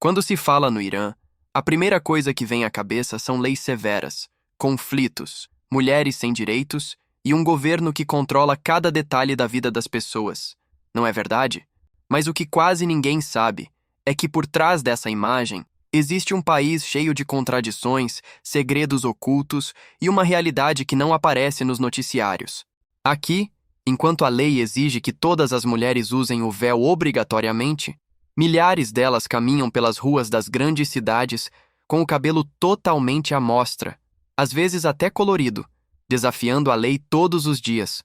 Quando se fala no Irã, a primeira coisa que vem à cabeça são leis severas, conflitos, mulheres sem direitos e um governo que controla cada detalhe da vida das pessoas. Não é verdade? Mas o que quase ninguém sabe é que por trás dessa imagem existe um país cheio de contradições, segredos ocultos e uma realidade que não aparece nos noticiários. Aqui, enquanto a lei exige que todas as mulheres usem o véu obrigatoriamente, milhares delas caminham pelas ruas das grandes cidades com o cabelo totalmente à mostra, às vezes até colorido, desafiando a lei todos os dias.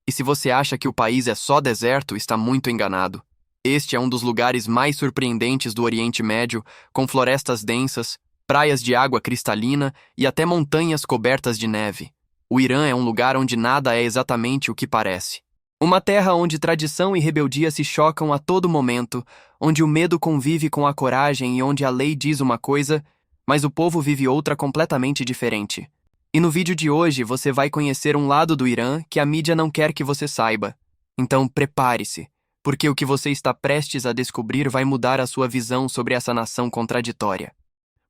E se você acha que o país é só deserto, está muito enganado. Este é um dos lugares mais surpreendentes do Oriente Médio, com florestas densas, praias de água cristalina e até montanhas cobertas de neve. O Irã é um lugar onde nada é exatamente o que parece. Uma terra onde tradição e rebeldia se chocam a todo momento, onde o medo convive com a coragem e onde a lei diz uma coisa, mas o povo vive outra completamente diferente. E no vídeo de hoje você vai conhecer um lado do Irã que a mídia não quer que você saiba. Então prepare-se, porque o que você está prestes a descobrir vai mudar a sua visão sobre essa nação contraditória.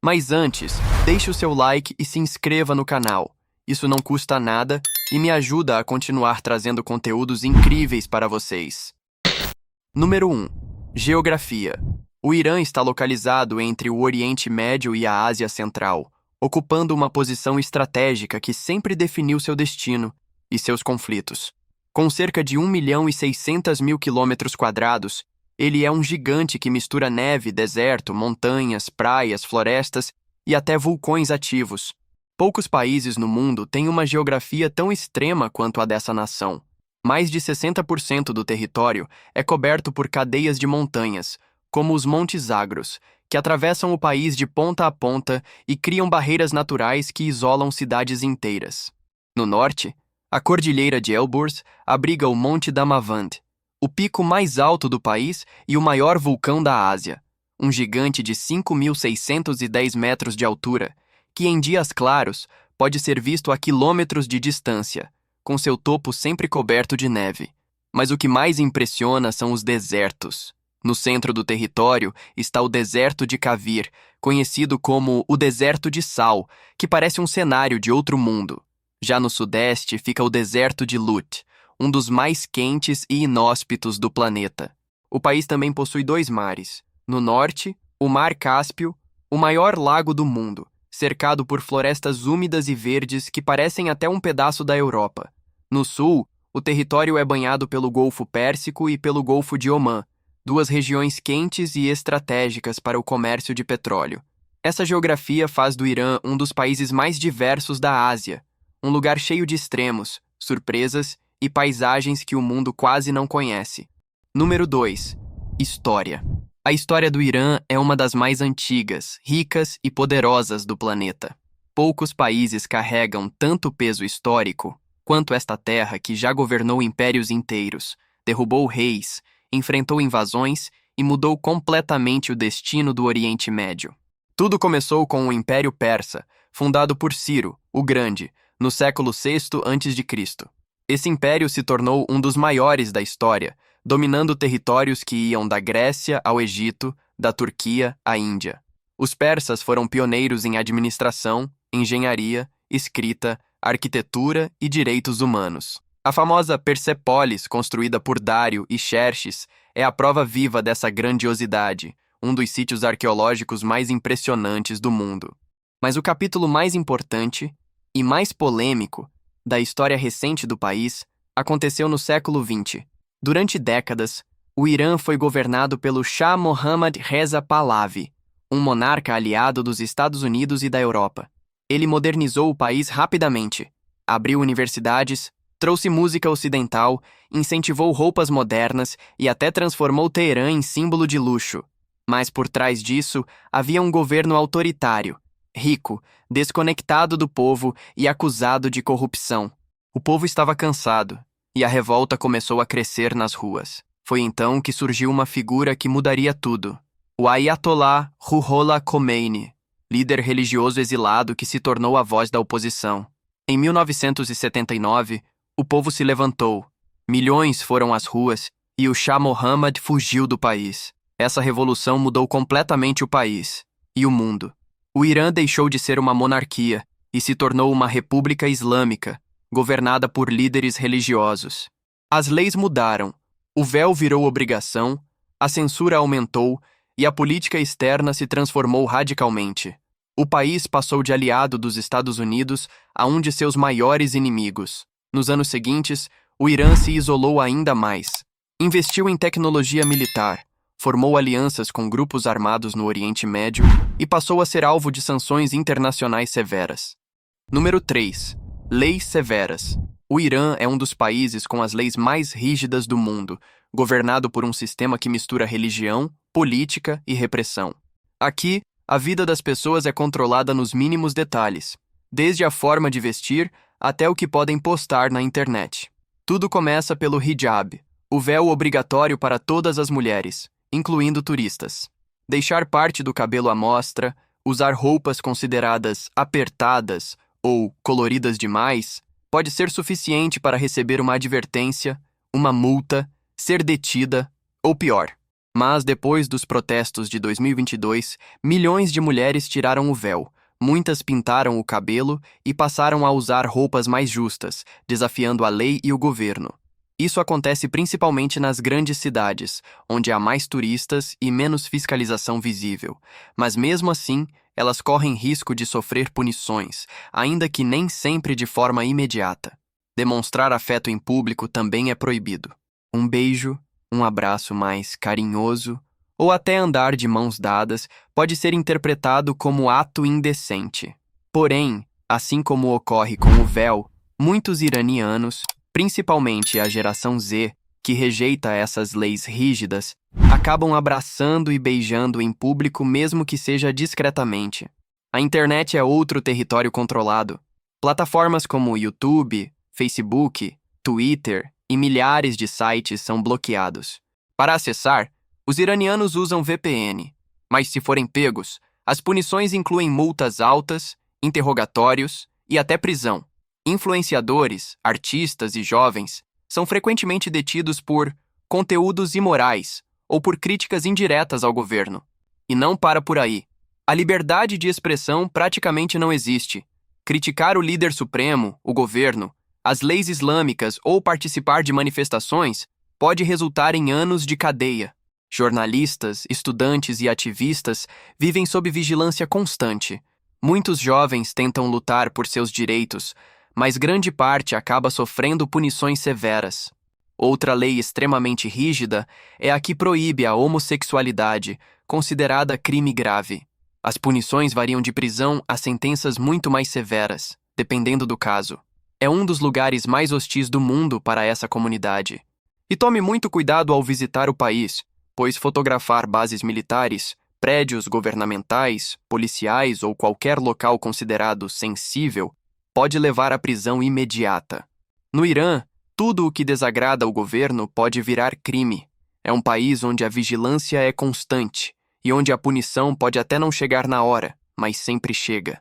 Mas antes, deixe o seu like e se inscreva no canal. Isso não custa nada e me ajuda a continuar trazendo conteúdos incríveis para vocês. Número 1. Geografia. O Irã está localizado entre o Oriente Médio e a Ásia Central, ocupando uma posição estratégica que sempre definiu seu destino e seus conflitos. Com cerca de 1.600.000 km², ele é um gigante que mistura neve, deserto, montanhas, praias, florestas e até vulcões ativos. Poucos países no mundo têm uma geografia tão extrema quanto a dessa nação. Mais de 60% do território é coberto por cadeias de montanhas, como os Montes Zagros, que atravessam o país de ponta a ponta e criam barreiras naturais que isolam cidades inteiras. No norte, a Cordilheira de Elburz abriga o Monte Damavand, o pico mais alto do país e o maior vulcão da Ásia, um gigante de 5.610 metros de altura, que em dias claros pode ser visto a quilômetros de distância, com seu topo sempre coberto de neve. Mas o que mais impressiona são os desertos. No centro do território está o deserto de Kavir, conhecido como o deserto de sal, que parece um cenário de outro mundo. Já no sudeste fica o deserto de Lut, um dos mais quentes e inóspitos do planeta. O país também possui 2 mares. No norte, o Mar Cáspio, o maior lago do mundo, cercado por florestas úmidas e verdes que parecem até um pedaço da Europa. No sul, o território é banhado pelo Golfo Pérsico e pelo Golfo de Omã, 2 regiões quentes e estratégicas para o comércio de petróleo. Essa geografia faz do Irã um dos países mais diversos da Ásia, um lugar cheio de extremos, surpresas e paisagens que o mundo quase não conhece. Número 2. História. A história do Irã é uma das mais antigas, ricas e poderosas do planeta. Poucos países carregam tanto peso histórico quanto esta terra que já governou impérios inteiros, derrubou reis, enfrentou invasões e mudou completamente o destino do Oriente Médio. Tudo começou com o Império Persa, fundado por Ciro, o Grande, no século VI a.C. Esse império se tornou um dos maiores da história, dominando territórios que iam da Grécia ao Egito, da Turquia à Índia. Os persas foram pioneiros em administração, engenharia, escrita, arquitetura e direitos humanos. A famosa Persépólis, construída por Dário e Xerxes, é a prova viva dessa grandiosidade, um dos sítios arqueológicos mais impressionantes do mundo. Mas o capítulo mais importante e mais polêmico da história recente do país aconteceu no século XX. Durante décadas, o Irã foi governado pelo Shah Mohammad Reza Pahlavi, um monarca aliado dos Estados Unidos e da Europa. Ele modernizou o país rapidamente, abriu universidades, trouxe música ocidental, incentivou roupas modernas e até transformou Teherã em símbolo de luxo. Mas por trás disso, havia um governo autoritário, rico, desconectado do povo e acusado de corrupção. O povo estava cansado, e a revolta começou a crescer nas ruas. Foi então que surgiu uma figura que mudaria tudo. O Ayatollah Ruhollah Khomeini, líder religioso exilado que se tornou a voz da oposição. Em 1979, o povo se levantou. Milhões foram às ruas e o Shah Mohammad fugiu do país. Essa revolução mudou completamente o país e o mundo. O Irã deixou de ser uma monarquia e se tornou uma república islâmica, governada por líderes religiosos. As leis mudaram, o véu virou obrigação, a censura aumentou e a política externa se transformou radicalmente. O país passou de aliado dos Estados Unidos a um de seus maiores inimigos. Nos anos seguintes, o Irã se isolou ainda mais. Investiu em tecnologia militar, formou alianças com grupos armados no Oriente Médio e passou a ser alvo de sanções internacionais severas. Número 3. Leis severas. O Irã é um dos países com as leis mais rígidas do mundo, governado por um sistema que mistura religião, política e repressão. Aqui, a vida das pessoas é controlada nos mínimos detalhes, desde a forma de vestir até o que podem postar na internet. Tudo começa pelo hijab, o véu obrigatório para todas as mulheres, incluindo turistas. Deixar parte do cabelo à mostra, usar roupas consideradas apertadas ou coloridas demais, pode ser suficiente para receber uma advertência, uma multa, ser detida ou pior. Mas depois dos protestos de 2022, milhões de mulheres tiraram o véu, muitas pintaram o cabelo e passaram a usar roupas mais justas, desafiando a lei e o governo. Isso acontece principalmente nas grandes cidades, onde há mais turistas e menos fiscalização visível. Mas mesmo assim, elas correm risco de sofrer punições, ainda que nem sempre de forma imediata. Demonstrar afeto em público também é proibido. Um beijo, um abraço mais carinhoso, ou até andar de mãos dadas pode ser interpretado como ato indecente. Porém, assim como ocorre com o véu, muitos iranianos, principalmente a geração Z, que rejeita essas leis rígidas, acabam abraçando e beijando em público mesmo que seja discretamente. A internet é outro território controlado. Plataformas como YouTube, Facebook, Twitter e milhares de sites são bloqueados. Para acessar, os iranianos usam VPN, mas se forem pegos, as punições incluem multas altas, interrogatórios e até prisão. Influenciadores, artistas e jovens são frequentemente detidos por conteúdos imorais ou por críticas indiretas ao governo. E não para por aí. A liberdade de expressão praticamente não existe. Criticar o líder supremo, o governo, as leis islâmicas ou participar de manifestações pode resultar em anos de cadeia. Jornalistas, estudantes e ativistas vivem sob vigilância constante. Muitos jovens tentam lutar por seus direitos, mas grande parte acaba sofrendo punições severas. Outra lei extremamente rígida é a que proíbe a homossexualidade, considerada crime grave. As punições variam de prisão a sentenças muito mais severas, dependendo do caso. É um dos lugares mais hostis do mundo para essa comunidade. E tome muito cuidado ao visitar o país, pois fotografar bases militares, prédios governamentais, policiais ou qualquer local considerado sensível pode levar à prisão imediata. No Irã, tudo o que desagrada o governo pode virar crime. É um país onde a vigilância é constante e onde a punição pode até não chegar na hora, mas sempre chega.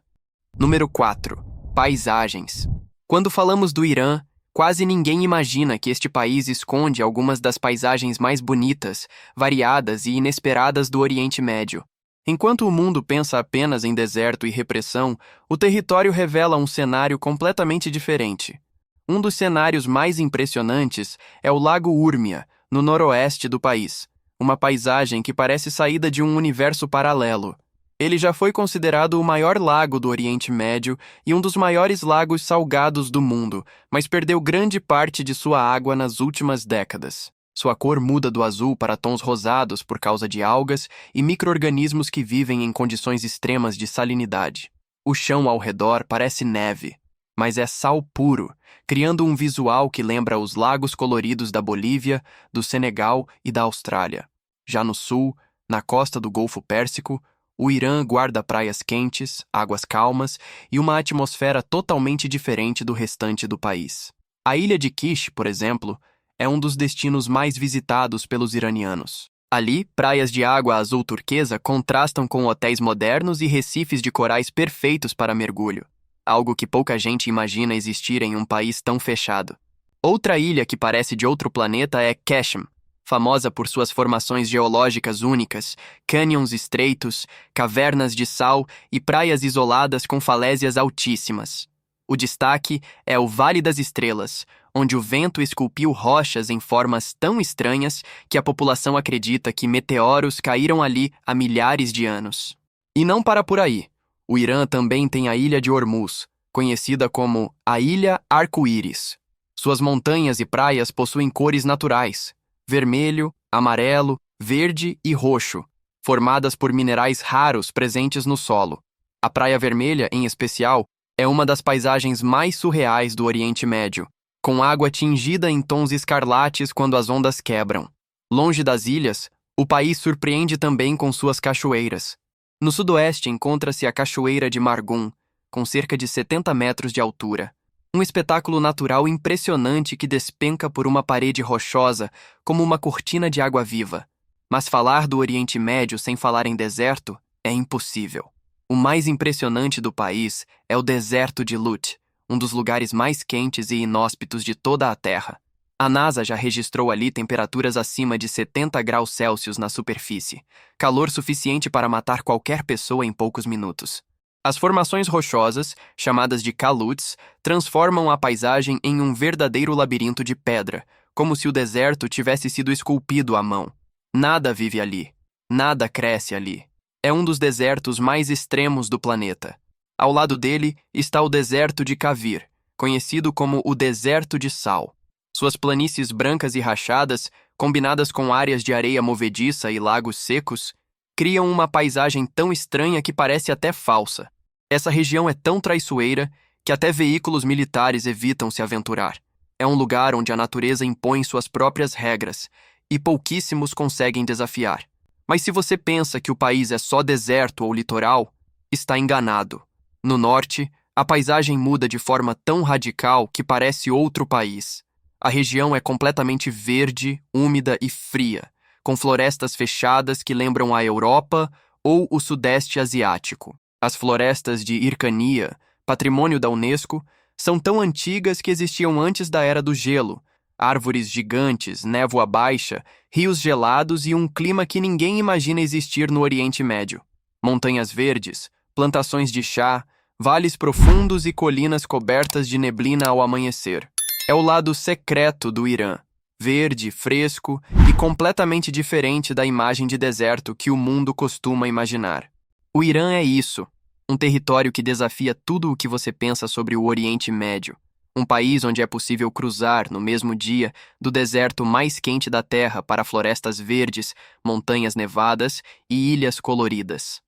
Número 4. Paisagens. Quando falamos do Irã, quase ninguém imagina que este país esconde algumas das paisagens mais bonitas, variadas e inesperadas do Oriente Médio. Enquanto o mundo pensa apenas em deserto e repressão, o território revela um cenário completamente diferente. Um dos cenários mais impressionantes é o Lago Urmia, no noroeste do país, uma paisagem que parece saída de um universo paralelo. Ele já foi considerado o maior lago do Oriente Médio e um dos maiores lagos salgados do mundo, mas perdeu grande parte de sua água nas últimas décadas. Sua cor muda do azul para tons rosados por causa de algas e micro-organismos que vivem em condições extremas de salinidade. O chão ao redor parece neve, mas é sal puro, criando um visual que lembra os lagos coloridos da Bolívia, do Senegal e da Austrália. Já no sul, na costa do Golfo Pérsico, o Irã guarda praias quentes, águas calmas e uma atmosfera totalmente diferente do restante do país. A ilha de Kish, por exemplo, é um dos destinos mais visitados pelos iranianos. Ali, praias de água azul turquesa contrastam com hotéis modernos e recifes de corais perfeitos para mergulho, algo que pouca gente imagina existir em um país tão fechado. Outra ilha que parece de outro planeta é Qashm, famosa por suas formações geológicas únicas, cânions estreitos, cavernas de sal e praias isoladas com falésias altíssimas. O destaque é o Vale das Estrelas, onde o vento esculpiu rochas em formas tão estranhas que a população acredita que meteoros caíram ali há milhares de anos. E não para por aí. O Irã também tem a Ilha de Hormuz, conhecida como a Ilha Arco-Íris. Suas montanhas e praias possuem cores naturais: vermelho, amarelo, verde e roxo, formadas por minerais raros presentes no solo. A Praia Vermelha, em especial, é uma das paisagens mais surreais do Oriente Médio, com água tingida em tons escarlates quando as ondas quebram. Longe das ilhas, o país surpreende também com suas cachoeiras. No sudoeste encontra-se a Cachoeira de Margun, com cerca de 70 metros de altura. Um espetáculo natural impressionante que despenca por uma parede rochosa como uma cortina de água viva. Mas falar do Oriente Médio sem falar em deserto é impossível. O mais impressionante do país é o deserto de Lut, um dos lugares mais quentes e inóspitos de toda a Terra. A NASA já registrou ali temperaturas acima de 70 graus Celsius na superfície, calor suficiente para matar qualquer pessoa em poucos minutos. As formações rochosas, chamadas de caluts, transformam a paisagem em um verdadeiro labirinto de pedra, como se o deserto tivesse sido esculpido à mão. Nada vive ali. Nada cresce ali. É um dos desertos mais extremos do planeta. Ao lado dele está o deserto de Kavir, conhecido como o Deserto de Sal. Suas planícies brancas e rachadas, combinadas com áreas de areia movediça e lagos secos, criam uma paisagem tão estranha que parece até falsa. Essa região é tão traiçoeira que até veículos militares evitam se aventurar. É um lugar onde a natureza impõe suas próprias regras e pouquíssimos conseguem desafiar. Mas se você pensa que o país é só deserto ou litoral, está enganado. No norte, a paisagem muda de forma tão radical que parece outro país. A região é completamente verde, úmida e fria, com florestas fechadas que lembram a Europa ou o Sudeste Asiático. As florestas de Hircania, patrimônio da Unesco, são tão antigas que existiam antes da Era do Gelo. Árvores gigantes, névoa baixa, rios gelados e um clima que ninguém imagina existir no Oriente Médio. Montanhas verdes, plantações de chá, vales profundos e colinas cobertas de neblina ao amanhecer. É o lado secreto do Irã, verde, fresco e completamente diferente da imagem de deserto que o mundo costuma imaginar. O Irã é isso, um território que desafia tudo o que você pensa sobre o Oriente Médio. Um país onde é possível cruzar, no mesmo dia, do deserto mais quente da Terra para florestas verdes, montanhas nevadas e ilhas coloridas.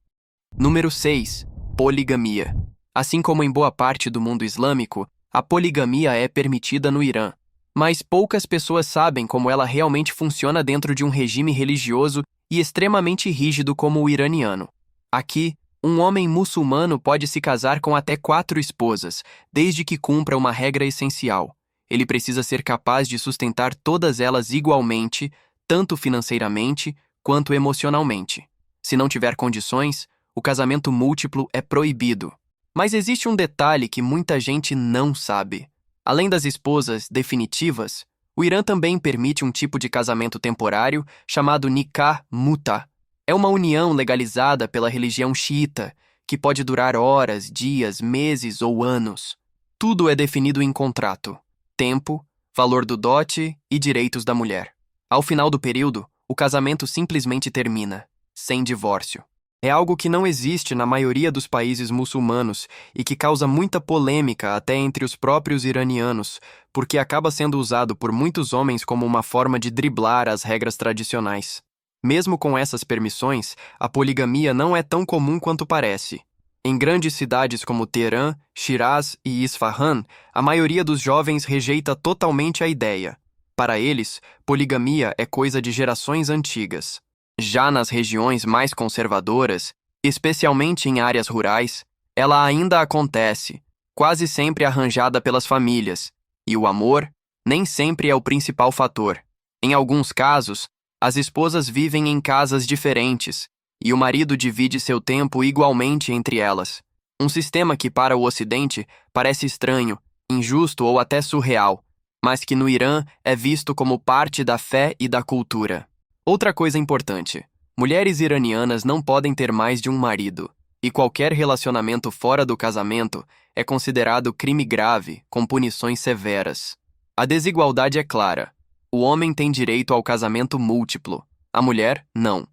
Número 6. Poligamia. Assim como em boa parte do mundo islâmico, a poligamia é permitida no Irã. Mas poucas pessoas sabem como ela realmente funciona dentro de um regime religioso e extremamente rígido como o iraniano. Aqui, um homem muçulmano pode se casar com até 4 esposas, desde que cumpra uma regra essencial. Ele precisa ser capaz de sustentar todas elas igualmente, tanto financeiramente quanto emocionalmente. Se não tiver condições, o casamento múltiplo é proibido. Mas existe um detalhe que muita gente não sabe. Além das esposas definitivas, o Irã também permite um tipo de casamento temporário chamado nikah muta. É uma união legalizada pela religião xiita, que pode durar horas, dias, meses ou anos. Tudo é definido em contrato: tempo, valor do dote e direitos da mulher. Ao final do período, o casamento simplesmente termina, sem divórcio. É algo que não existe na maioria dos países muçulmanos e que causa muita polêmica até entre os próprios iranianos, porque acaba sendo usado por muitos homens como uma forma de driblar as regras tradicionais. Mesmo com essas permissões, a poligamia não é tão comum quanto parece. Em grandes cidades como Teherã, Shiraz e Isfahan, a maioria dos jovens rejeita totalmente a ideia. Para eles, poligamia é coisa de gerações antigas. Já nas regiões mais conservadoras, especialmente em áreas rurais, ela ainda acontece, quase sempre arranjada pelas famílias, e o amor nem sempre é o principal fator. Em alguns casos, as esposas vivem em casas diferentes, e o marido divide seu tempo igualmente entre elas. Um sistema que para o Ocidente parece estranho, injusto ou até surreal, mas que no Irã é visto como parte da fé e da cultura. Outra coisa importante: mulheres iranianas não podem ter mais de um marido, e qualquer relacionamento fora do casamento é considerado crime grave, com punições severas. A desigualdade é clara. O homem tem direito ao casamento múltiplo, a mulher, não.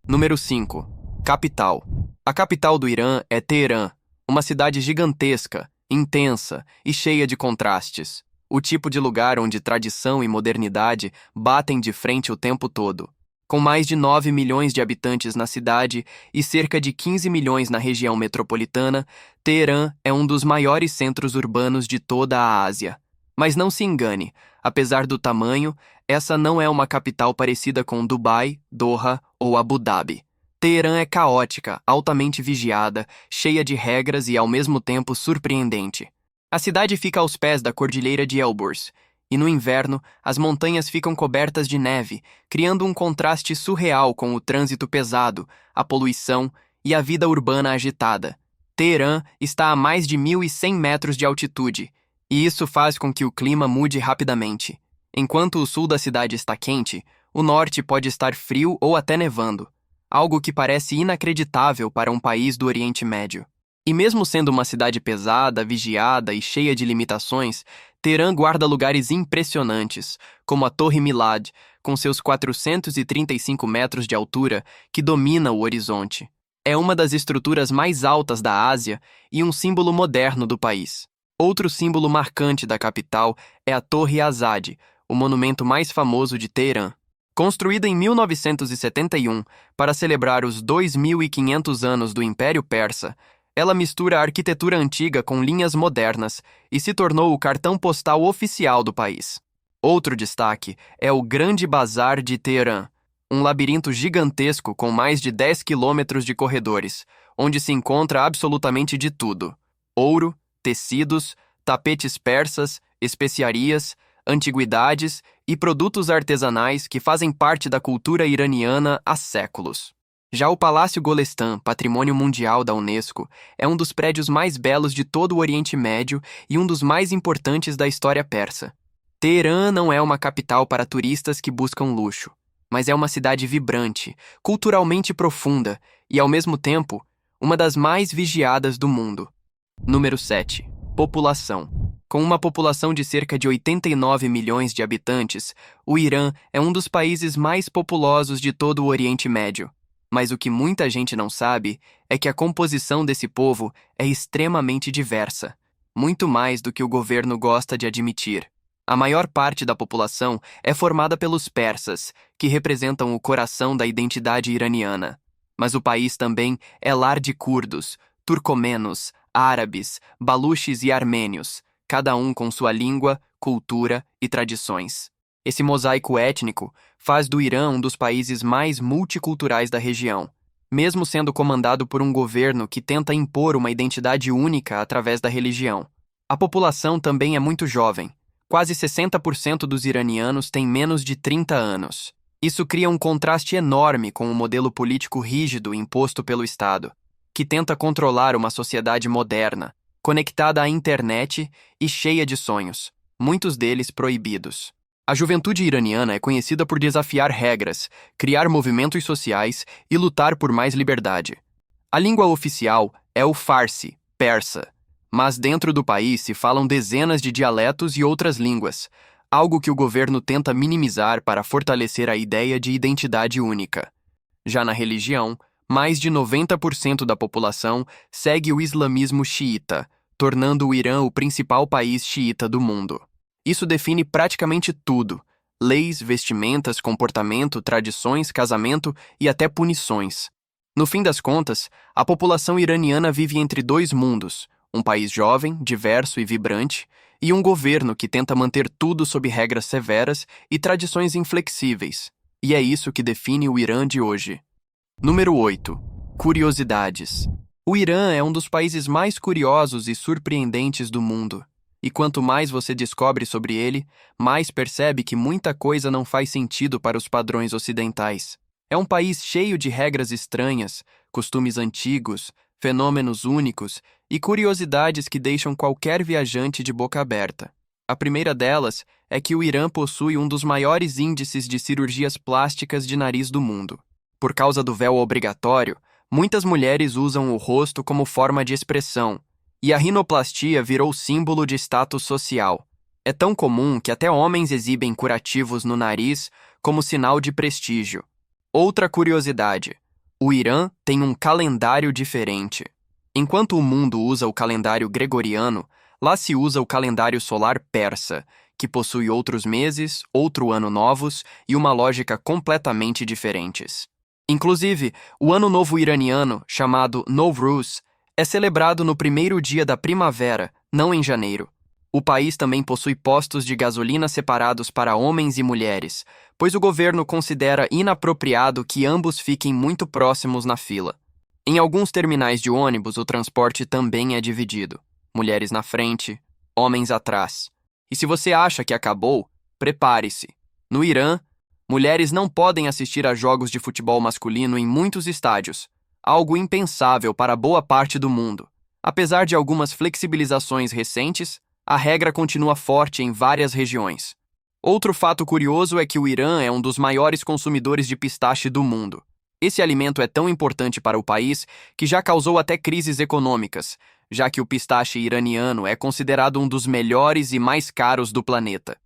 Número 5. Capital. A capital do Irã é Teherã, uma cidade gigantesca, intensa e cheia de contrastes. O tipo de lugar onde tradição e modernidade batem de frente o tempo todo. Com mais de 9 milhões de habitantes na cidade e cerca de 15 milhões na região metropolitana, Teherã é um dos maiores centros urbanos de toda a Ásia. Mas não se engane, apesar do tamanho, essa não é uma capital parecida com Dubai, Doha ou Abu Dhabi. Teherã é caótica, altamente vigiada, cheia de regras e ao mesmo tempo surpreendente. A cidade fica aos pés da Cordilheira de Elburz, e no inverno as montanhas ficam cobertas de neve, criando um contraste surreal com o trânsito pesado, a poluição e a vida urbana agitada. Teherã está a mais de 1.100 metros de altitude, e isso faz com que o clima mude rapidamente. Enquanto o sul da cidade está quente, o norte pode estar frio ou até nevando, algo que parece inacreditável para um país do Oriente Médio. E mesmo sendo uma cidade pesada, vigiada e cheia de limitações, Teherã guarda lugares impressionantes, como a Torre Milad, com seus 435 metros de altura, que domina o horizonte. É uma das estruturas mais altas da Ásia e um símbolo moderno do país. Outro símbolo marcante da capital é a Torre Azad, o monumento mais famoso de Teherã. Construída em 1971 para celebrar os 2.500 anos do Império Persa, ela mistura a arquitetura antiga com linhas modernas e se tornou o cartão postal oficial do país. Outro destaque é o Grande Bazar de Teherã, um labirinto gigantesco com mais de 10 quilômetros de corredores, onde se encontra absolutamente de tudo: ouro, tecidos, tapetes persas, especiarias, antiguidades e produtos artesanais que fazem parte da cultura iraniana há séculos. Já o Palácio Golestan, Patrimônio Mundial da Unesco, é um dos prédios mais belos de todo o Oriente Médio e um dos mais importantes da história persa. Teherã não é uma capital para turistas que buscam luxo, mas é uma cidade vibrante, culturalmente profunda e, ao mesmo tempo, uma das mais vigiadas do mundo. Número 7. População. Com uma população de cerca de 89 milhões de habitantes, o Irã é um dos países mais populosos de todo o Oriente Médio. Mas o que muita gente não sabe é que a composição desse povo é extremamente diversa, muito mais do que o governo gosta de admitir. A maior parte da população é formada pelos persas, que representam o coração da identidade iraniana. Mas o país também é lar de curdos, turcomenos, árabes, baluches e armênios, cada um com sua língua, cultura e tradições. Esse mosaico étnico faz do Irã um dos países mais multiculturais da região, mesmo sendo comandado por um governo que tenta impor uma identidade única através da religião. A população também é muito jovem. Quase 60% dos iranianos têm menos de 30 anos. Isso cria um contraste enorme com o modelo político rígido imposto pelo Estado, que tenta controlar uma sociedade moderna, conectada à internet e cheia de sonhos, muitos deles proibidos. A juventude iraniana é conhecida por desafiar regras, criar movimentos sociais e lutar por mais liberdade. A língua oficial é o Farsi, persa, mas dentro do país se falam dezenas de dialetos e outras línguas, algo que o governo tenta minimizar para fortalecer a ideia de identidade única. Já na religião, mais de 90% da população segue o islamismo xiita, tornando o Irã o principal país xiita do mundo. Isso define praticamente tudo: leis, vestimentas, comportamento, tradições, casamento e até punições. No fim das contas, a população iraniana vive entre dois mundos: um país jovem, diverso e vibrante, e um governo que tenta manter tudo sob regras severas e tradições inflexíveis. E é isso que define o Irã de hoje. Número 8. Curiosidades. O Irã é um dos países mais curiosos e surpreendentes do mundo. E quanto mais você descobre sobre ele, mais percebe que muita coisa não faz sentido para os padrões ocidentais. É um país cheio de regras estranhas, costumes antigos, fenômenos únicos e curiosidades que deixam qualquer viajante de boca aberta. A primeira delas é que o Irã possui um dos maiores índices de cirurgias plásticas de nariz do mundo. Por causa do véu obrigatório, muitas mulheres usam o rosto como forma de expressão, e a rinoplastia virou símbolo de status social. É tão comum que até homens exibem curativos no nariz como sinal de prestígio. Outra curiosidade: o Irã tem um calendário diferente. Enquanto o mundo usa o calendário gregoriano, lá se usa o calendário solar persa, que possui outros meses, outro ano novos e uma lógica completamente diferentes. Inclusive, o Ano Novo iraniano, chamado Nowruz, é celebrado no primeiro dia da primavera, não em janeiro. O país também possui postos de gasolina separados para homens e mulheres, pois o governo considera inapropriado que ambos fiquem muito próximos na fila. Em alguns terminais de ônibus, o transporte também é dividido. Mulheres na frente, homens atrás. E se você acha que acabou, prepare-se. No Irã, mulheres não podem assistir a jogos de futebol masculino em muitos estádios, algo impensável para boa parte do mundo. Apesar de algumas flexibilizações recentes, a regra continua forte em várias regiões. Outro fato curioso é que o Irã é um dos maiores consumidores de pistache do mundo. Esse alimento é tão importante para o país que já causou até crises econômicas, já que o pistache iraniano é considerado um dos melhores e mais caros do planeta.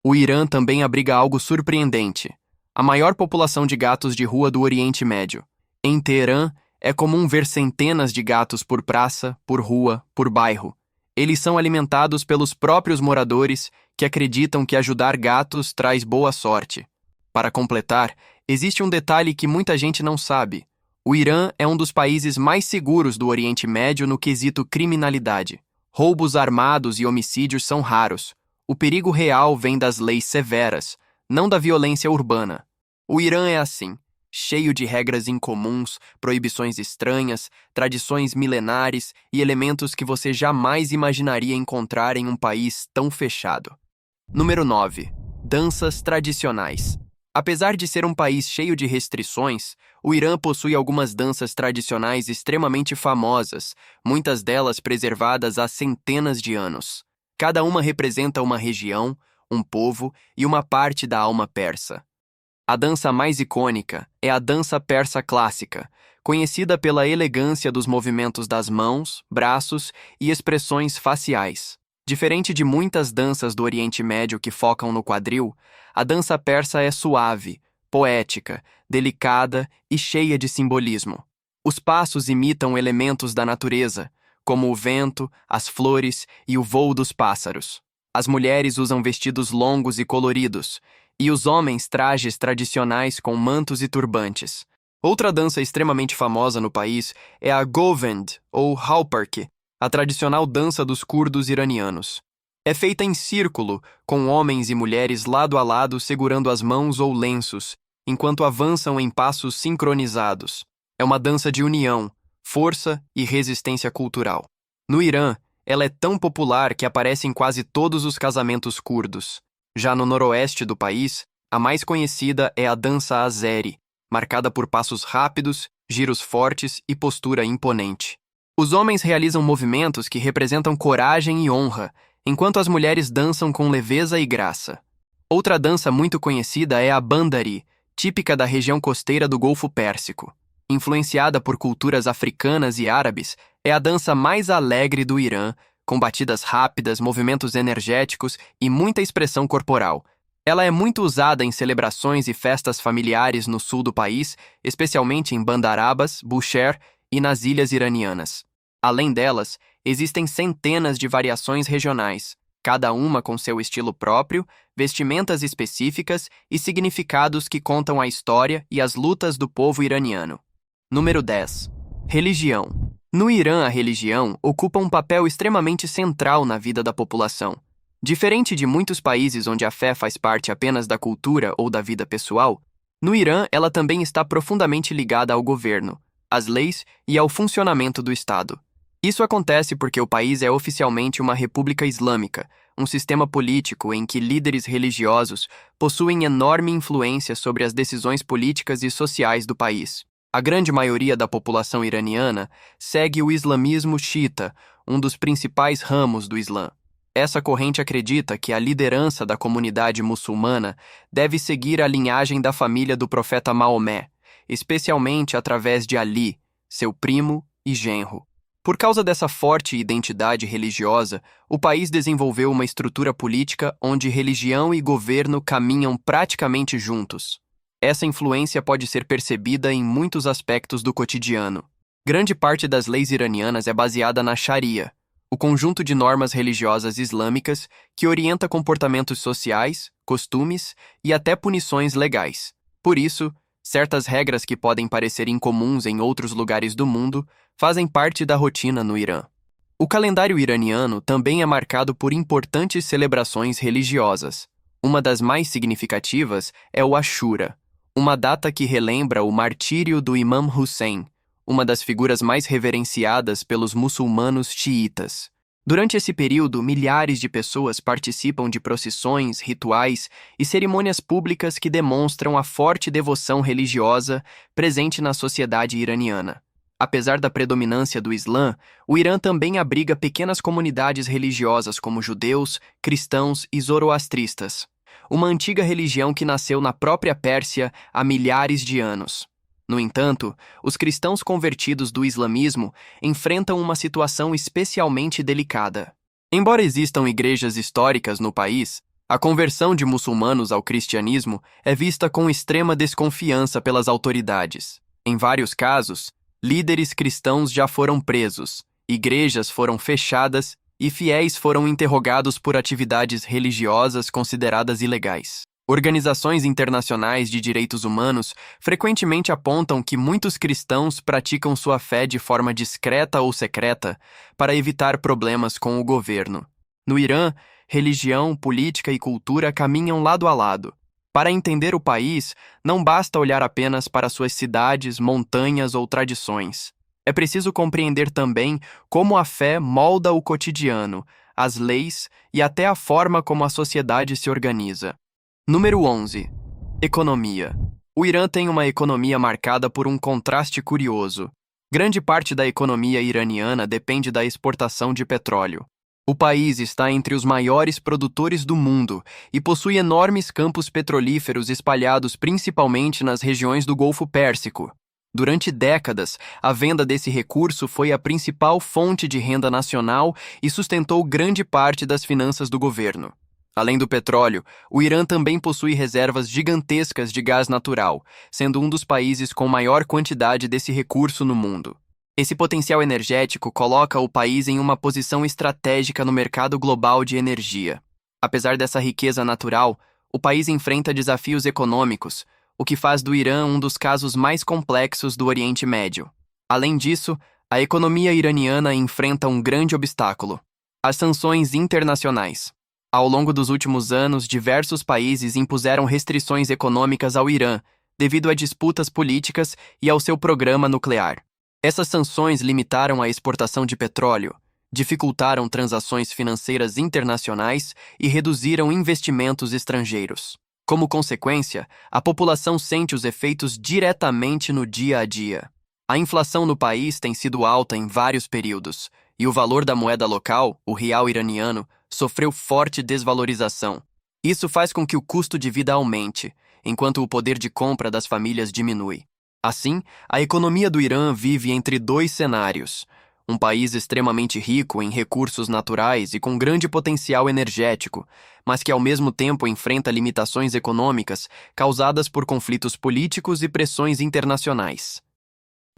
O Irã também abriga algo surpreendente: a maior população de gatos de rua do Oriente Médio. Em Teherã, é comum ver centenas de gatos por praça, por rua, por bairro. Eles são alimentados pelos próprios moradores, que acreditam que ajudar gatos traz boa sorte. Para completar, existe um detalhe que muita gente não sabe. O Irã é um dos países mais seguros do Oriente Médio no quesito criminalidade. Roubos armados e homicídios são raros. O perigo real vem das leis severas, não da violência urbana. O Irã é assim, cheio de regras incomuns, proibições estranhas, tradições milenares e elementos que você jamais imaginaria encontrar em um país tão fechado. Número 9. Danças tradicionais. Apesar de ser um país cheio de restrições, o Irã possui algumas danças tradicionais extremamente famosas, muitas delas preservadas há centenas de anos. Cada uma representa uma região, um povo e uma parte da alma persa. A dança mais icônica é a dança persa clássica, conhecida pela elegância dos movimentos das mãos, braços e expressões faciais. Diferente de muitas danças do Oriente Médio que focam no quadril, a dança persa é suave, poética, delicada e cheia de simbolismo. Os passos imitam elementos da natureza, como o vento, as flores e o voo dos pássaros. As mulheres usam vestidos longos e coloridos, e os homens trajes tradicionais com mantos e turbantes. Outra dança extremamente famosa no país é a Govend, ou Halparke, a tradicional dança dos curdos iranianos. É feita em círculo, com homens e mulheres lado a lado segurando as mãos ou lenços, enquanto avançam em passos sincronizados. É uma dança de união, força e resistência cultural. No Irã, ela é tão popular que aparece em quase todos os casamentos curdos. Já no noroeste do país, a mais conhecida é a dança azeri, marcada por passos rápidos, giros fortes e postura imponente. Os homens realizam movimentos que representam coragem e honra, enquanto as mulheres dançam com leveza e graça. Outra dança muito conhecida é a bandari, típica da região costeira do Golfo Pérsico. Influenciada por culturas africanas e árabes, é a dança mais alegre do Irã, com batidas rápidas, movimentos energéticos e muita expressão corporal. Ela é muito usada em celebrações e festas familiares no sul do país, especialmente em Bandarabas, Bushehr e nas ilhas iranianas. Além delas, existem centenas de variações regionais, cada uma com seu estilo próprio, vestimentas específicas e significados que contam a história e as lutas do povo iraniano. Número 10. Religião. No Irã, a religião ocupa um papel extremamente central na vida da população. Diferente de muitos países onde a fé faz parte apenas da cultura ou da vida pessoal, no Irã ela também está profundamente ligada ao governo, às leis e ao funcionamento do Estado. Isso acontece porque o país é oficialmente uma república islâmica, um sistema político em que líderes religiosos possuem enorme influência sobre as decisões políticas e sociais do país. A grande maioria da população iraniana segue o islamismo xiita, um dos principais ramos do Islã. Essa corrente acredita que a liderança da comunidade muçulmana deve seguir a linhagem da família do profeta Maomé, especialmente através de Ali, seu primo e genro. Por causa dessa forte identidade religiosa, o país desenvolveu uma estrutura política onde religião e governo caminham praticamente juntos. Essa influência pode ser percebida em muitos aspectos do cotidiano. Grande parte das leis iranianas é baseada na Sharia, o conjunto de normas religiosas islâmicas que orienta comportamentos sociais, costumes e até punições legais. Por isso, certas regras que podem parecer incomuns em outros lugares do mundo fazem parte da rotina no Irã. O calendário iraniano também é marcado por importantes celebrações religiosas. Uma das mais significativas é o Ashura, uma data que relembra o martírio do Imam Hussein, uma das figuras mais reverenciadas pelos muçulmanos xiitas. Durante esse período, milhares de pessoas participam de procissões, rituais e cerimônias públicas que demonstram a forte devoção religiosa presente na sociedade iraniana. Apesar da predominância do Islã, o Irã também abriga pequenas comunidades religiosas como judeus, cristãos e zoroastristas, uma antiga religião que nasceu na própria Pérsia há milhares de anos. No entanto, os cristãos convertidos do islamismo enfrentam uma situação especialmente delicada. Embora existam igrejas históricas no país, a conversão de muçulmanos ao cristianismo é vista com extrema desconfiança pelas autoridades. Em vários casos, líderes cristãos já foram presos, igrejas foram fechadas e fiéis foram interrogados por atividades religiosas consideradas ilegais. Organizações internacionais de direitos humanos frequentemente apontam que muitos cristãos praticam sua fé de forma discreta ou secreta para evitar problemas com o governo. No Irã, religião, política e cultura caminham lado a lado. Para entender o país, não basta olhar apenas para suas cidades, montanhas ou tradições. É preciso compreender também como a fé molda o cotidiano, as leis e até a forma como a sociedade se organiza. Número 11. Economia. O Irã tem uma economia marcada por um contraste curioso. Grande parte da economia iraniana depende da exportação de petróleo. O país está entre os maiores produtores do mundo e possui enormes campos petrolíferos espalhados principalmente nas regiões do Golfo Pérsico. Durante décadas, a venda desse recurso foi a principal fonte de renda nacional e sustentou grande parte das finanças do governo. Além do petróleo, o Irã também possui reservas gigantescas de gás natural, sendo um dos países com maior quantidade desse recurso no mundo. Esse potencial energético coloca o país em uma posição estratégica no mercado global de energia. Apesar dessa riqueza natural, o país enfrenta desafios econômicos, o que faz do Irã um dos casos mais complexos do Oriente Médio. Além disso, a economia iraniana enfrenta um grande obstáculo: as sanções internacionais. Ao longo dos últimos anos, diversos países impuseram restrições econômicas ao Irã, devido a disputas políticas e ao seu programa nuclear. Essas sanções limitaram a exportação de petróleo, dificultaram transações financeiras internacionais e reduziram investimentos estrangeiros. Como consequência, a população sente os efeitos diretamente no dia a dia. A inflação no país tem sido alta em vários períodos, e o valor da moeda local, o real iraniano, sofreu forte desvalorização. Isso faz com que o custo de vida aumente, enquanto o poder de compra das famílias diminui. Assim, a economia do Irã vive entre dois cenários: um país extremamente rico em recursos naturais e com grande potencial energético, mas que ao mesmo tempo enfrenta limitações econômicas causadas por conflitos políticos e pressões internacionais.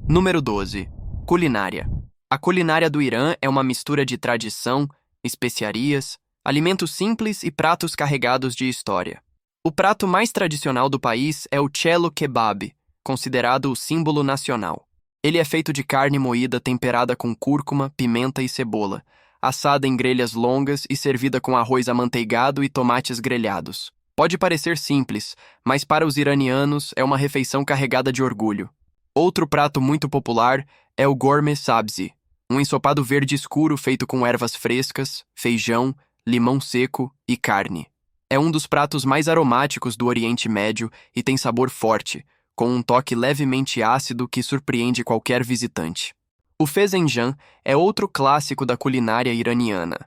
Número 12. Culinária. A culinária do Irã é uma mistura de tradição, especiarias, alimentos simples e pratos carregados de história. O prato mais tradicional do país é o chelo kebab, considerado o símbolo nacional. Ele é feito de carne moída temperada com cúrcuma, pimenta e cebola, assada em grelhas longas e servida com arroz amanteigado e tomates grelhados. Pode parecer simples, mas para os iranianos é uma refeição carregada de orgulho. Outro prato muito popular é o gourmet sabzi, um ensopado verde escuro feito com ervas frescas, feijão, limão seco e carne. É um dos pratos mais aromáticos do Oriente Médio e tem sabor forte, com um toque levemente ácido que surpreende qualquer visitante. O fezenjan é outro clássico da culinária iraniana.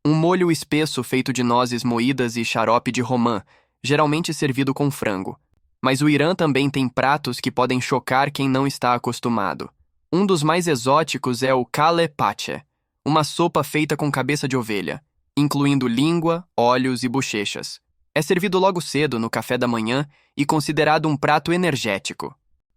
Um molho espesso feito de nozes moídas e xarope de romã, geralmente servido com frango. Mas o Irã também tem pratos que podem chocar quem não está acostumado. Um dos mais exóticos é o kale pache, uma sopa feita com cabeça de ovelha, incluindo língua, olhos e bochechas. É servido logo cedo no café da manhã e considerado um prato energético.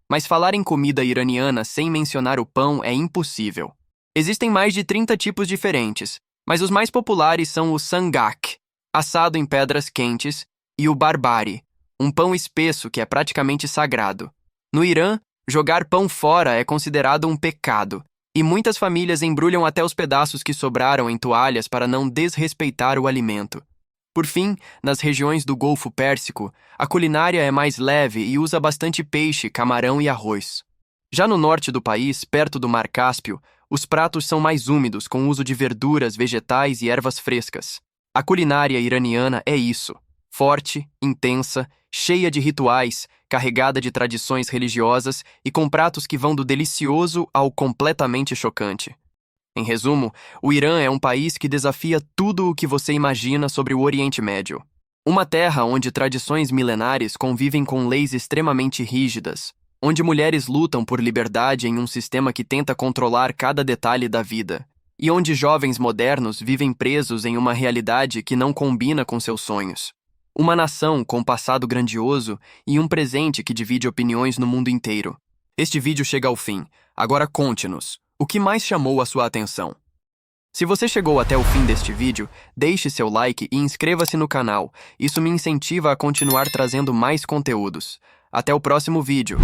Mas falar em comida iraniana sem mencionar o pão é impossível. Existem mais de 30 tipos diferentes, mas os mais populares são o sangak, assado em pedras quentes, e o barbari, um pão espesso que é praticamente sagrado. No Irã, jogar pão fora é considerado um pecado, e muitas famílias embrulham até os pedaços que sobraram em toalhas para não desrespeitar o alimento. Por fim, nas regiões do Golfo Pérsico, a culinária é mais leve e usa bastante peixe, camarão e arroz. Já no norte do país, perto do Mar Cáspio, os pratos são mais úmidos, com uso de verduras, vegetais e ervas frescas. A culinária iraniana é isso: forte, intensa, cheia de rituais, carregada de tradições religiosas e com pratos que vão do delicioso ao completamente chocante. Em resumo, o Irã é um país que desafia tudo o que você imagina sobre o Oriente Médio. Uma terra onde tradições milenares convivem com leis extremamente rígidas, onde mulheres lutam por liberdade em um sistema que tenta controlar cada detalhe da vida, e onde jovens modernos vivem presos em uma realidade que não combina com seus sonhos. Uma nação com passado grandioso e um presente que divide opiniões no mundo inteiro. Este vídeo chega ao fim. Agora conte-nos, o que mais chamou a sua atenção? Se você chegou até o fim deste vídeo, deixe seu like e inscreva-se no canal. Isso me incentiva a continuar trazendo mais conteúdos. Até o próximo vídeo.